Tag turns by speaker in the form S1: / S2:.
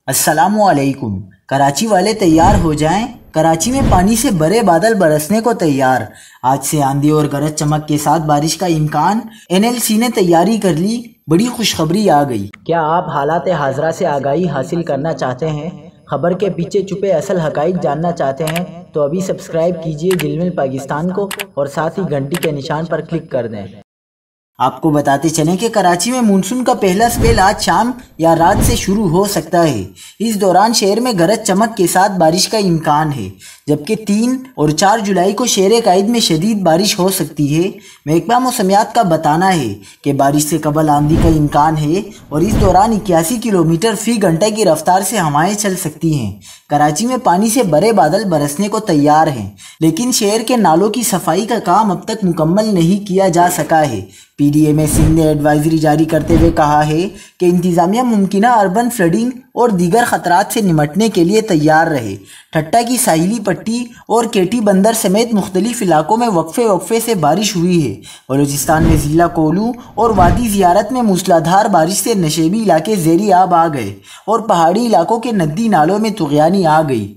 S1: السلام علیکم۔ کراچی والے تیار ہو جائیں، کراچی میں پانی سے بڑے بادل برسنے کو تیار۔ آج سے آندھی اور گرج چمک کے ساتھ بارش کا امکان۔ NLC نے تیاری کر لی، بڑی خوشخبری آ گئی۔ کیا آپ حالات حاضرہ سے آگاہی حاصل کرنا چاہتے ہیں؟ خبر کے پیچھے چھپے اصل حقائق جاننا چاہتے ہیں تو ابھی سبسکرائب کیجئے دل مل پاکستان کو اور ساتھ ہی گھنٹی کے نشان پر کلک کر دیں۔ آپ کو بتاتے چلیں کہ کراچی میں مونسون کا پہلا سپیل آج شام یا رات سے شروع ہو سکتا ہے۔ اس دوران شہر میں گرج چمک کے ساتھ بارش کا امکان ہے، جبکہ 3 اور 4 جولائی کو شہر قائد میں شدید بارش ہو سکتی ہے۔ محکمہ موسمیات کا بتانا ہے کہ بارش سے قبل آندھی کا امکان ہے اور اس دوران 81 کلومیٹر فی گھنٹہ کی رفتار سے ہوائیں چل سکتی ہیں۔ کراچی میں پانی سے بڑے بادل برسنے کو تیار ہیں، لیکن شہر کے نالوں کی صفائی کا کام اب تک مکمل نہیں کیا جا سکا ہے۔ PDMA سندھ نے ایڈوائزری جاری کرتے ہوئے کہا ہے کہ انتظامیہ ممکنہ اربن فلڈنگ اور دیگر خطرات سے نمٹنے کے لیے تیار رہے۔ ٹھٹہ کی ساحلی پٹی اور کیٹی بندر سمیت مختلف علاقوں میں وقفے سے بارش ہوئی ہے۔ بلوچستان میں ضلع کولو اور وادی زیارت میں موسلادھار بارش سے نشیبی علاقے زیری آب آ گئے اور پہاڑی علاقوں کے ندی نالوں میں طغیانی آ گئی۔